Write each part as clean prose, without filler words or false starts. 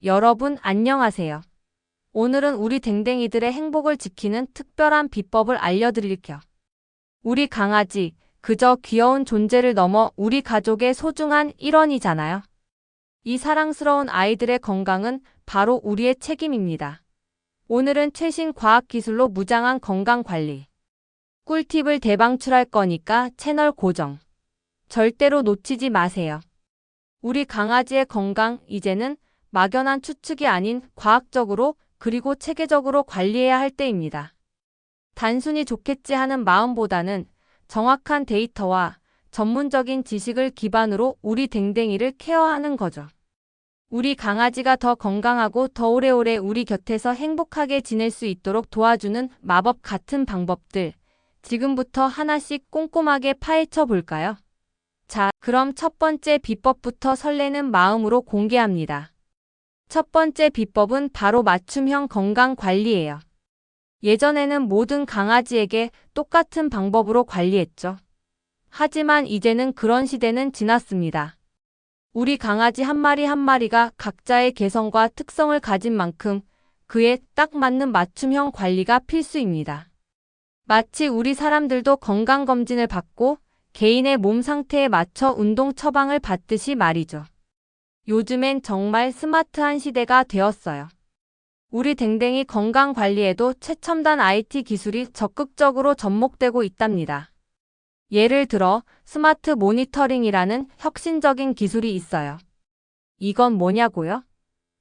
여러분 안녕하세요. 오늘은 우리 댕댕이들의 행복을 지키는 특별한 비법을 알려드릴게요. 우리 강아지, 그저 귀여운 존재를 넘어 우리 가족의 소중한 일원이잖아요. 이 사랑스러운 아이들의 건강은 바로 우리의 책임입니다. 오늘은 최신 과학기술로 무장한 건강관리. 꿀팁을 대방출할 거니까 채널 고정. 절대로 놓치지 마세요. 우리 강아지의 건강, 이제는 막연한 추측이 아닌 과학적으로 그리고 체계적으로 관리해야 할 때입니다. 단순히 좋겠지 하는 마음보다는 정확한 데이터와 전문적인 지식을 기반으로 우리 댕댕이를 케어하는 거죠. 우리 강아지가 더 건강하고 더 오래오래 우리 곁에서 행복하게 지낼 수 있도록 도와주는 마법 같은 방법들, 지금부터 하나씩 꼼꼼하게 파헤쳐 볼까요? 자, 그럼 첫 번째 비법부터 설레는 마음으로 공개합니다. 첫 번째 비법은 바로 맞춤형 건강 관리예요. 예전에는 모든 강아지에게 똑같은 방법으로 관리했죠. 하지만 이제는 그런 시대는 지났습니다. 우리 강아지 한 마리 한 마리가 각자의 개성과 특성을 가진 만큼 그에 딱 맞는 맞춤형 관리가 필수입니다. 마치 우리 사람들도 건강검진을 받고 개인의 몸 상태에 맞춰 운동 처방을 받듯이 말이죠. 요즘엔 정말 스마트한 시대가 되었어요. 우리 댕댕이 건강 관리에도 최첨단 IT 기술이 적극적으로 접목되고 있답니다. 예를 들어 스마트 모니터링이라는 혁신적인 기술이 있어요. 이건 뭐냐고요?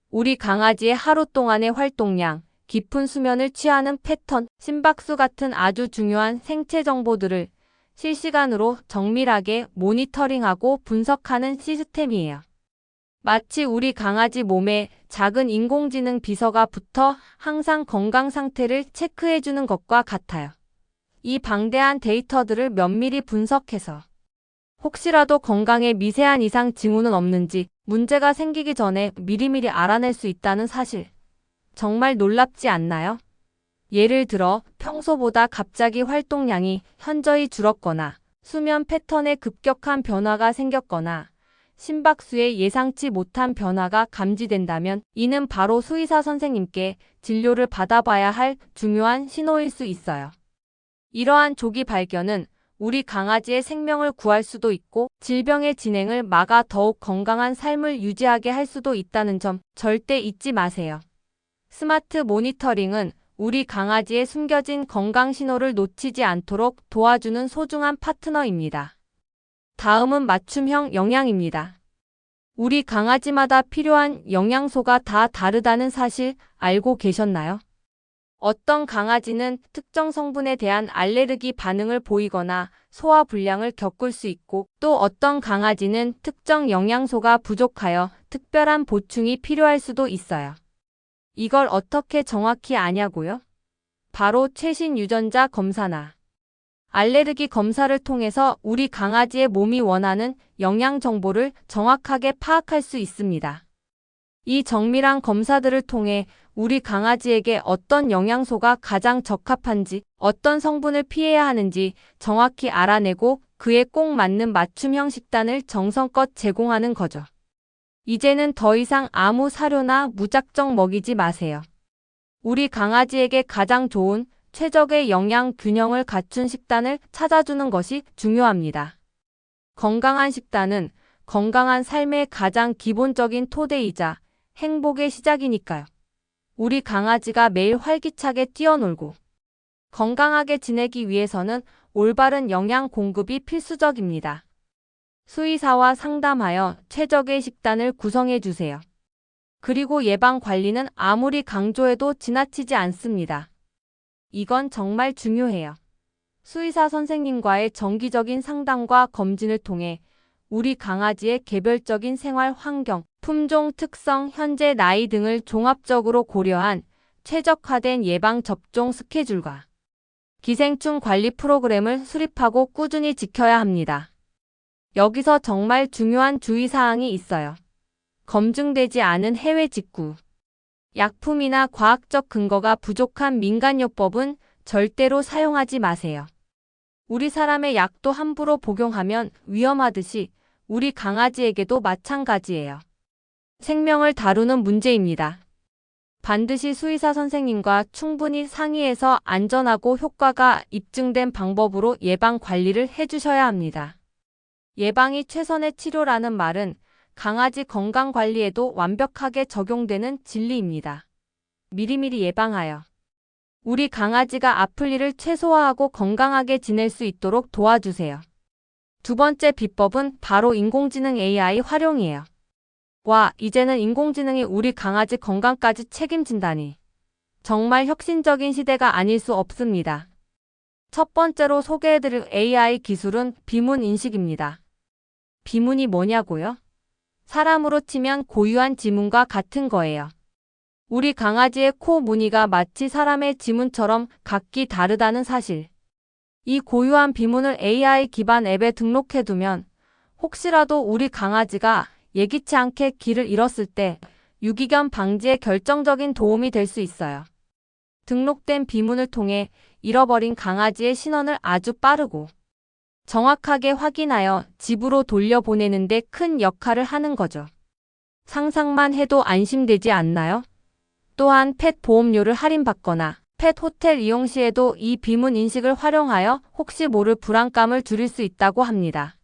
우리 강아지의 하루 동안의 활동량, 깊은 수면을 취하는 패턴, 심박수 같은 아주 중요한 생체 정보들을 실시간으로 정밀하게 모니터링하고 분석하는 시스템이에요. 마치 우리 강아지 몸에 작은 인공지능 비서가 붙어 항상 건강 상태를 체크해주는 것과 같아요. 이 방대한 데이터들을 면밀히 분석해서 혹시라도 건강에 미세한 이상 징후는 없는지 문제가 생기기 전에 미리미리 알아낼 수 있다는 사실. 정말 놀랍지 않나요? 예를 들어 평소보다 갑자기 활동량이 현저히 줄었거나 수면 패턴에 급격한 변화가 생겼거나 심박수에 예상치 못한 변화가 감지된다면 이는 바로 수의사 선생님께 진료를 받아봐야 할 중요한 신호일 수 있어요. 이러한 조기 발견은 우리 강아지의 생명을 구할 수도 있고 질병의 진행을 막아 더욱 건강한 삶을 유지하게 할 수도 있다는 점 절대 잊지 마세요. 스마트 모니터링은 우리 강아지의 숨겨진 건강 신호를 놓치지 않도록 도와주는 소중한 파트너입니다. 다음은 맞춤형 영양입니다. 우리 강아지마다 필요한 영양소가 다 다르다는 사실 알고 계셨나요? 어떤 강아지는 특정 성분에 대한 알레르기 반응을 보이거나 소화 불량을 겪을 수 있고 또 어떤 강아지는 특정 영양소가 부족하여 특별한 보충이 필요할 수도 있어요. 이걸 어떻게 정확히 아냐고요? 바로 최신 유전자 검사나 알레르기 검사를 통해서 우리 강아지의 몸이 원하는 영양 정보를 정확하게 파악할 수 있습니다. 이 정밀한 검사들을 통해 우리 강아지에게 어떤 영양소가 가장 적합한지, 어떤 성분을 피해야 하는지 정확히 알아내고 그에 꼭 맞는 맞춤형 식단을 정성껏 제공하는 거죠. 이제는 더 이상 아무 사료나 무작정 먹이지 마세요. 우리 강아지에게 가장 좋은 최적의 영양 균형을 갖춘 식단을 찾아주는 것이 중요합니다. 건강한 식단은 건강한 삶의 가장 기본적인 토대이자 행복의 시작이니까요. 우리 강아지가 매일 활기차게 뛰어놀고 건강하게 지내기 위해서는 올바른 영양 공급이 필수적입니다. 수의사와 상담하여 최적의 식단을 구성해 주세요. 그리고 예방 관리는 아무리 강조해도 지나치지 않습니다. 이건 정말 중요해요. 수의사 선생님과의 정기적인 상담과 검진을 통해 우리 강아지의 개별적인 생활 환경, 품종 특성, 현재 나이 등을 종합적으로 고려한 최적화된 예방 접종 스케줄과 기생충 관리 프로그램을 수립하고 꾸준히 지켜야 합니다. 여기서 정말 중요한 주의사항이 있어요. 검증되지 않은 해외 직구, 약품이나 과학적 근거가 부족한 민간요법은 절대로 사용하지 마세요. 우리 사람의 약도 함부로 복용하면 위험하듯이 우리 강아지에게도 마찬가지예요. 생명을 다루는 문제입니다. 반드시 수의사 선생님과 충분히 상의해서 안전하고 효과가 입증된 방법으로 예방 관리를 해주셔야 합니다. 예방이 최선의 치료라는 말은 강아지 건강 관리에도 완벽하게 적용되는 진리입니다. 미리미리 예방하여 우리 강아지가 아플 일을 최소화하고 건강하게 지낼 수 있도록 도와주세요. 두 번째 비법은 바로 인공지능 AI 활용이에요. 와, 이제는 인공지능이 우리 강아지 건강까지 책임진다니. 정말 혁신적인 시대가 아닐 수 없습니다. 첫 번째로 소개해드릴 AI 기술은 비문 인식입니다. 비문이 뭐냐고요? 사람으로 치면 고유한 지문과 같은 거예요. 우리 강아지의 코 무늬가 마치 사람의 지문처럼 각기 다르다는 사실. 이 고유한 비문을 AI 기반 앱에 등록해두면 혹시라도 우리 강아지가 예기치 않게 길을 잃었을 때 유기견 방지에 결정적인 도움이 될 수 있어요. 등록된 비문을 통해 잃어버린 강아지의 신원을 아주 빠르고 정확하게 확인하여 집으로 돌려보내는 데 큰 역할을 하는 거죠. 상상만 해도 안심되지 않나요? 또한 펫 보험료를 할인받거나 펫 호텔 이용 시에도 이 비문 인식을 활용하여 혹시 모를 불안감을 줄일 수 있다고 합니다.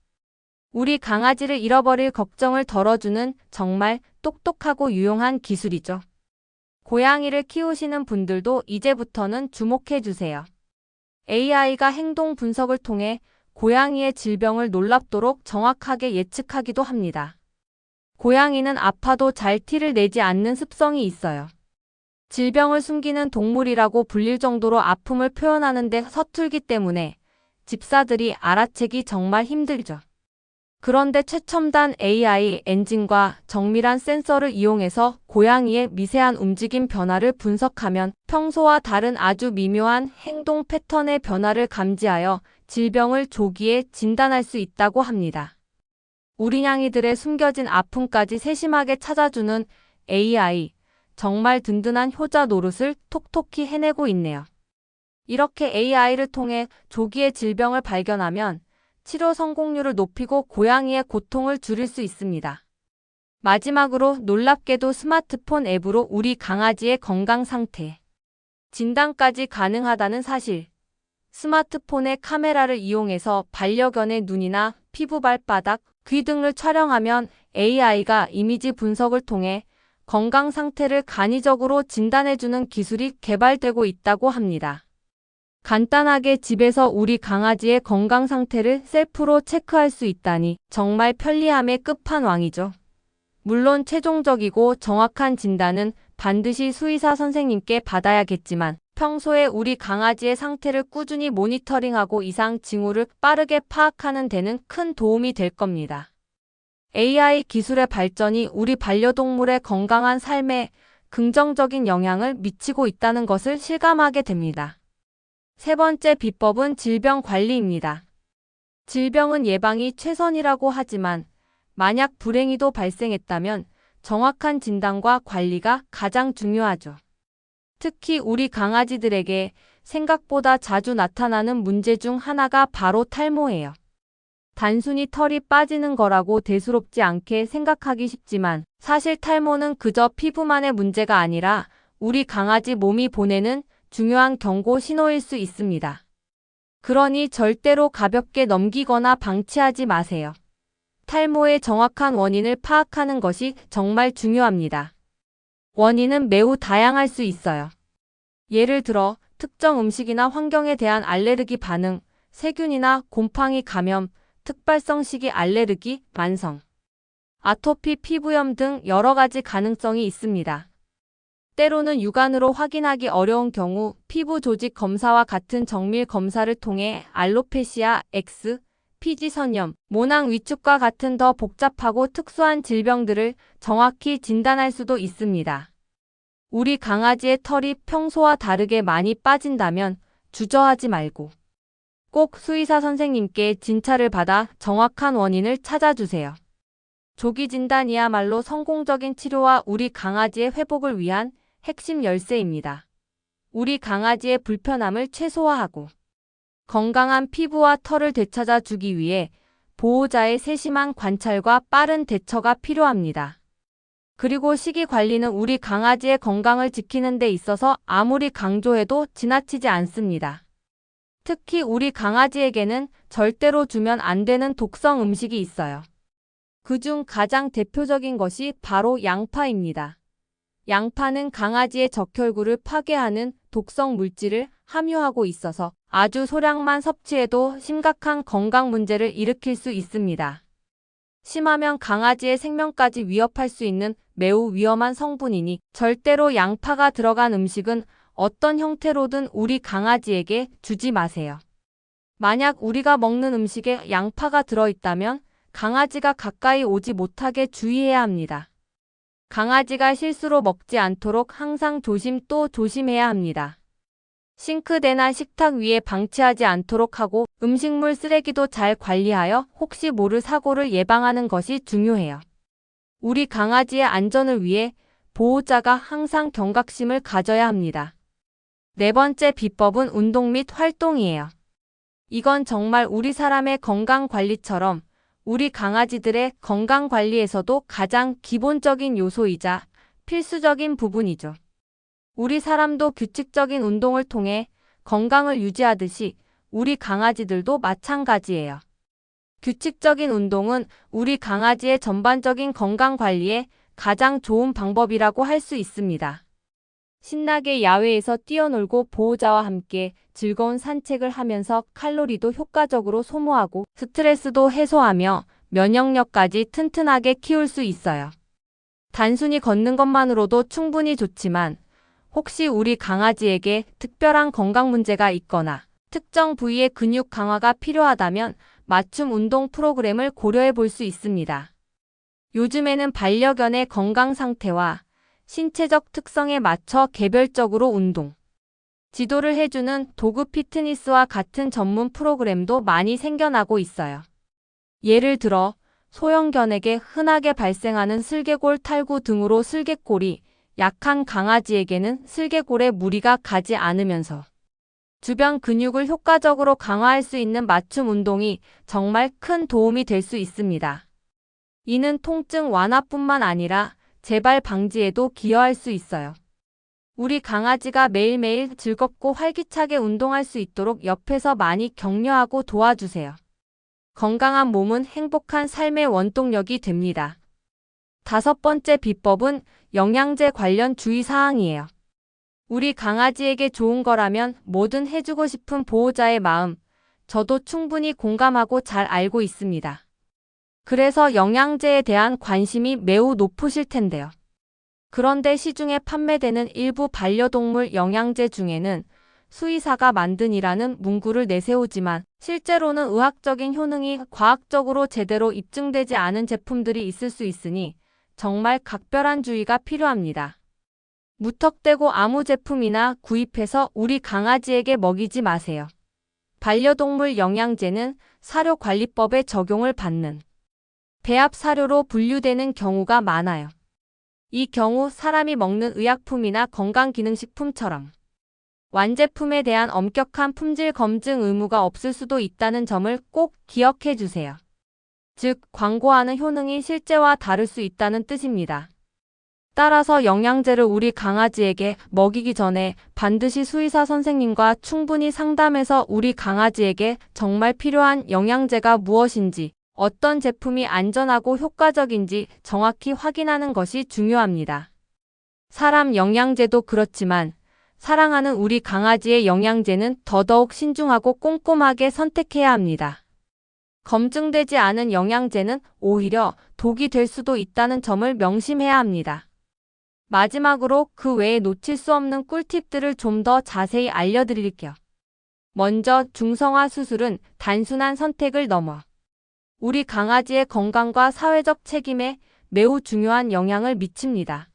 우리 강아지를 잃어버릴 걱정을 덜어주는 정말 똑똑하고 유용한 기술이죠. 고양이를 키우시는 분들도 이제부터는 주목해주세요. AI가 행동 분석을 통해 고양이의 질병을 놀랍도록 정확하게 예측하기도 합니다. 고양이는 아파도 잘 티를 내지 않는 습성이 있어요. 질병을 숨기는 동물이라고 불릴 정도로 아픔을 표현하는 데 서툴기 때문에 집사들이 알아채기 정말 힘들죠. 그런데 최첨단 AI 엔진과 정밀한 센서를 이용해서 고양이의 미세한 움직임 변화를 분석하면 평소와 다른 아주 미묘한 행동 패턴의 변화를 감지하여 질병을 조기에 진단할 수 있다고 합니다. 우리 냥이들의 숨겨진 아픔까지 세심하게 찾아주는 AI, 정말 든든한 효자 노릇을 톡톡히 해내고 있네요. 이렇게 AI를 통해 조기에 질병을 발견하면 치료 성공률을 높이고 고양이의 고통을 줄일 수 있습니다. 마지막으로 놀랍게도 스마트폰 앱으로 우리 강아지의 건강 상태 진단까지 가능하다는 사실. 스마트폰의 카메라를 이용해서 반려견의 눈이나 피부 발바닥, 귀 등을 촬영하면 AI가 이미지 분석을 통해 건강 상태를 간이적으로 진단해주는 기술이 개발되고 있다고 합니다. 간단하게 집에서 우리 강아지의 건강 상태를 셀프로 체크할 수 있다니 정말 편리함의 끝판왕이죠. 물론 최종적이고 정확한 진단은 반드시 수의사 선생님께 받아야겠지만 평소에 우리 강아지의 상태를 꾸준히 모니터링하고 이상 징후를 빠르게 파악하는 데는 큰 도움이 될 겁니다. AI 기술의 발전이 우리 반려동물의 건강한 삶에 긍정적인 영향을 미치고 있다는 것을 실감하게 됩니다. 세 번째 비법은 질병 관리입니다. 질병은 예방이 최선이라고 하지만 만약 불행히도 발생했다면 정확한 진단과 관리가 가장 중요하죠. 특히 우리 강아지들에게 생각보다 자주 나타나는 문제 중 하나가 바로 탈모예요. 단순히 털이 빠지는 거라고 대수롭지 않게 생각하기 쉽지만 사실 탈모는 그저 피부만의 문제가 아니라 우리 강아지 몸이 보내는 중요한 경고 신호일 수 있습니다. 그러니 절대로 가볍게 넘기거나 방치하지 마세요. 탈모의 정확한 원인을 파악하는 것이 정말 중요합니다. 원인은 매우 다양할 수 있어요. 예를 들어 특정 음식이나 환경에 대한 알레르기 반응, 세균이나 곰팡이 감염, 특발성 식이 알레르기, 만성, 아토피 피부염 등 여러 가지 가능성이 있습니다. 때로는 육안으로 확인하기 어려운 경우 피부 조직 검사와 같은 정밀 검사를 통해 알로페시아, X, 피지선염, 모낭 위축과 같은 더 복잡하고 특수한 질병들을 정확히 진단할 수도 있습니다. 우리 강아지의 털이 평소와 다르게 많이 빠진다면 주저하지 말고 꼭 수의사 선생님께 진찰을 받아 정확한 원인을 찾아주세요. 조기 진단이야말로 성공적인 치료와 우리 강아지의 회복을 위한 핵심 열쇠입니다. 우리 강아지의 불편함을 최소화하고 건강한 피부와 털을 되찾아 주기 위해 보호자의 세심한 관찰과 빠른 대처가 필요합니다. 그리고 식이 관리는 우리 강아지의 건강을 지키는 데 있어서 아무리 강조해도 지나치지 않습니다. 특히 우리 강아지에게는 절대로 주면 안 되는 독성 음식이 있어요. 그중 가장 대표적인 것이 바로 양파입니다. 양파는 강아지의 적혈구를 파괴하는 독성 물질을 함유하고 있어서 아주 소량만 섭취해도 심각한 건강 문제를 일으킬 수 있습니다. 심하면 강아지의 생명까지 위협할 수 있는 매우 위험한 성분이니 절대로 양파가 들어간 음식은 어떤 형태로든 우리 강아지에게 주지 마세요. 만약 우리가 먹는 음식에 양파가 들어있다면 강아지가 가까이 오지 못하게 주의해야 합니다. 강아지가 실수로 먹지 않도록 항상 조심 또 조심해야 합니다. 싱크대나 식탁 위에 방치하지 않도록 하고 음식물 쓰레기도 잘 관리하여 혹시 모를 사고를 예방하는 것이 중요해요. 우리 강아지의 안전을 위해 보호자가 항상 경각심을 가져야 합니다. 네 번째 비법은 운동 및 활동이에요. 이건 정말 우리 사람의 건강 관리처럼 우리 강아지들의 건강 관리에서도 가장 기본적인 요소이자 필수적인 부분이죠. 우리 사람도 규칙적인 운동을 통해 건강을 유지하듯이 우리 강아지들도 마찬가지예요. 규칙적인 운동은 우리 강아지의 전반적인 건강 관리에 가장 좋은 방법이라고 할 수 있습니다. 신나게 야외에서 뛰어놀고 보호자와 함께 즐거운 산책을 하면서 칼로리도 효과적으로 소모하고 스트레스도 해소하며 면역력까지 튼튼하게 키울 수 있어요. 단순히 걷는 것만으로도 충분히 좋지만 혹시 우리 강아지에게 특별한 건강 문제가 있거나 특정 부위의 근육 강화가 필요하다면 맞춤 운동 프로그램을 고려해 볼 수 있습니다. 요즘에는 반려견의 건강 상태와 신체적 특성에 맞춰 개별적으로 운동, 지도를 해주는 도구 피트니스와 같은 전문 프로그램도 많이 생겨나고 있어요. 예를 들어 소형견에게 흔하게 발생하는 슬개골 탈구 등으로 슬개골이 약한 강아지에게는 슬개골에 무리가 가지 않으면서 주변 근육을 효과적으로 강화할 수 있는 맞춤 운동이 정말 큰 도움이 될 수 있습니다. 이는 통증 완화뿐만 아니라 재발 방지에도 기여할 수 있어요. 우리 강아지가 매일매일 즐겁고 활기차게 운동할 수 있도록 옆에서 많이 격려하고 도와주세요. 건강한 몸은 행복한 삶의 원동력이 됩니다. 다섯 번째 비법은 영양제 관련 주의사항이에요. 우리 강아지에게 좋은 거라면 뭐든 해주고 싶은 보호자의 마음, 저도 충분히 공감하고 잘 알고 있습니다. 그래서 영양제에 대한 관심이 매우 높으실 텐데요. 그런데 시중에 판매되는 일부 반려동물 영양제 중에는 수의사가 만든이라는 문구를 내세우지만 실제로는 의학적인 효능이 과학적으로 제대로 입증되지 않은 제품들이 있을 수 있으니 정말 각별한 주의가 필요합니다. 무턱대고 아무 제품이나 구입해서 우리 강아지에게 먹이지 마세요. 반려동물 영양제는 사료관리법에 적용을 받는 배합 사료로 분류되는 경우가 많아요. 이 경우 사람이 먹는 의약품이나 건강기능식품처럼 완제품에 대한 엄격한 품질 검증 의무가 없을 수도 있다는 점을 꼭 기억해 주세요. 즉, 광고하는 효능이 실제와 다를 수 있다는 뜻입니다. 따라서 영양제를 우리 강아지에게 먹이기 전에 반드시 수의사 선생님과 충분히 상담해서 우리 강아지에게 정말 필요한 영양제가 무엇인지, 어떤 제품이 안전하고 효과적인지 정확히 확인하는 것이 중요합니다. 사람 영양제도 그렇지만 사랑하는 우리 강아지의 영양제는 더더욱 신중하고 꼼꼼하게 선택해야 합니다. 검증되지 않은 영양제는 오히려 독이 될 수도 있다는 점을 명심해야 합니다. 마지막으로 그 외에 놓칠 수 없는 꿀팁들을 좀 더 자세히 알려드릴게요. 먼저 중성화 수술은 단순한 선택을 넘어 우리 강아지의 건강과 사회적 책임에 매우 중요한 영향을 미칩니다.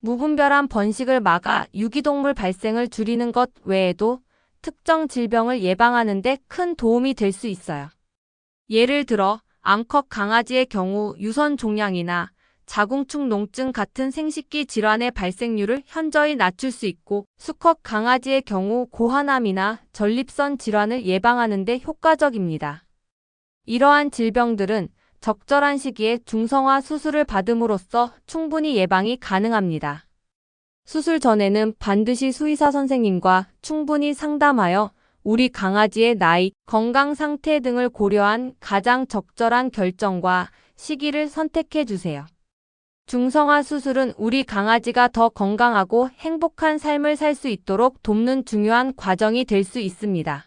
무분별한 번식을 막아 유기동물 발생을 줄이는 것 외에도 특정 질병을 예방하는 데 큰 도움이 될 수 있어요. 예를 들어 암컷 강아지의 경우 유선 종양이나 자궁축 농증 같은 생식기 질환의 발생률을 현저히 낮출 수 있고, 수컷 강아지의 경우 고환암이나 전립선 질환을 예방하는 데 효과적입니다. 이러한 질병들은 적절한 시기에 중성화 수술을 받음으로써 충분히 예방이 가능합니다. 수술 전에는 반드시 수의사 선생님과 충분히 상담하여 우리 강아지의 나이, 건강 상태 등을 고려한 가장 적절한 결정과 시기를 선택해 주세요. 중성화 수술은 우리 강아지가 더 건강하고 행복한 삶을 살 수 있도록 돕는 중요한 과정이 될 수 있습니다.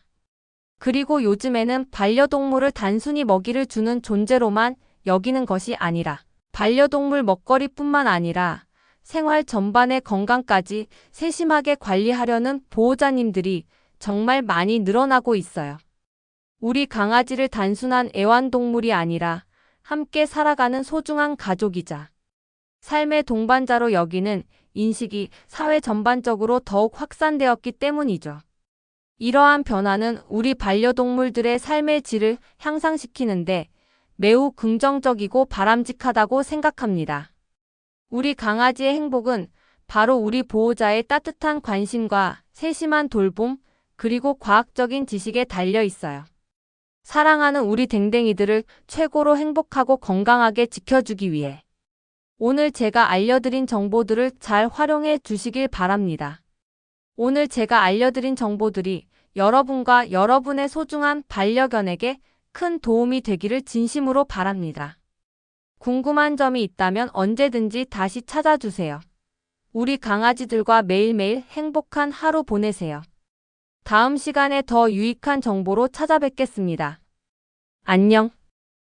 그리고 요즘에는 반려동물을 단순히 먹이를 주는 존재로만 여기는 것이 아니라 반려동물 먹거리뿐만 아니라 생활 전반의 건강까지 세심하게 관리하려는 보호자님들이 정말 많이 늘어나고 있어요. 우리 강아지를 단순한 애완동물이 아니라 함께 살아가는 소중한 가족이자 삶의 동반자로 여기는 인식이 사회 전반적으로 더욱 확산되었기 때문이죠. 이러한 변화는 우리 반려동물들의 삶의 질을 향상시키는데 매우 긍정적이고 바람직하다고 생각합니다. 우리 강아지의 행복은 바로 우리 보호자의 따뜻한 관심과 세심한 돌봄, 그리고 과학적인 지식에 달려 있어요. 사랑하는 우리 댕댕이들을 최고로 행복하고 건강하게 지켜주기 위해 오늘 제가 알려드린 정보들을 잘 활용해 주시길 바랍니다. 오늘 제가 알려드린 정보들이 여러분과 여러분의 소중한 반려견에게 큰 도움이 되기를 진심으로 바랍니다. 궁금한 점이 있다면 언제든지 다시 찾아주세요. 우리 강아지들과 매일매일 행복한 하루 보내세요. 다음 시간에 더 유익한 정보로 찾아뵙겠습니다. 안녕.